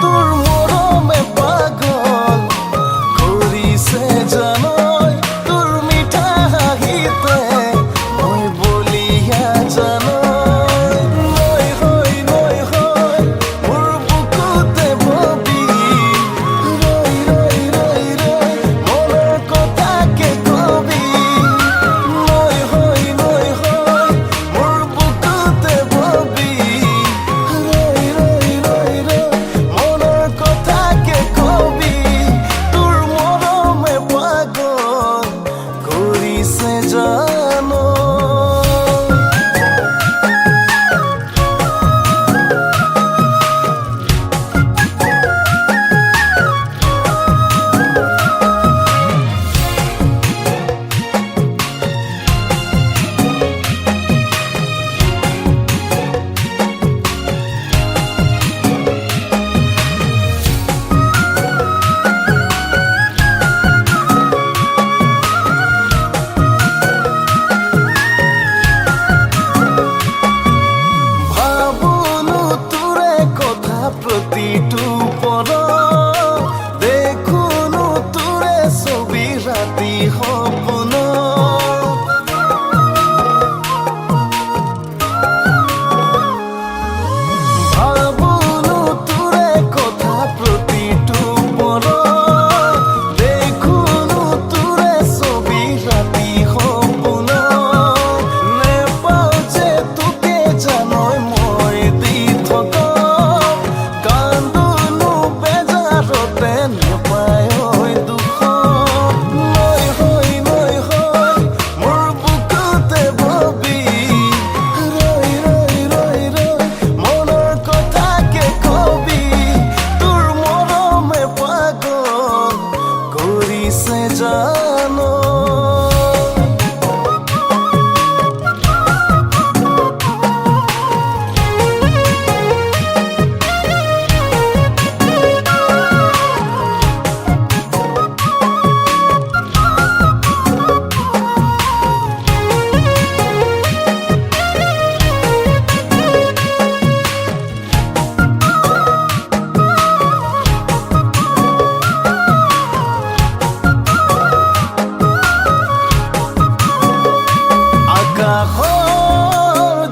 তোৰ মৰমে পাগল কৰিছে জানই তোৰ মিঠা হাঁহিতে মই বলিয়া জানই নৈ হৈ মোৰ বুকুতে ববি ৰৈ ৰৈ ৰৈ ৰৈ মনৰ কথাকে কবি নৈ হৈ মোৰ বুকুতে ববি ৰৈ ৰৈ ৰৈ ৰৈ মনৰ কথাকে কবি তোৰ মৰমে পাগল কৰিছে জানো প্ৰতিটো পৰ দেখোনো তোৰে ছবি ৰাতি সপোন ভাবোনো তোৰে কথা প্ৰতিটো পৰ দেখোনো তোৰে ছবি ৰাতি সপোন নেপাওঁ যে তোকে জানই মই দি থকা জানো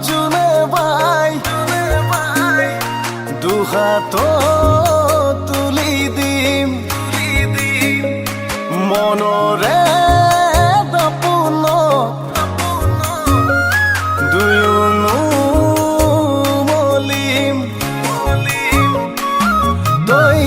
জোনে বাই দুহাত তুলি দিম মনৰে দাপোন দুয়োনো মলিম তই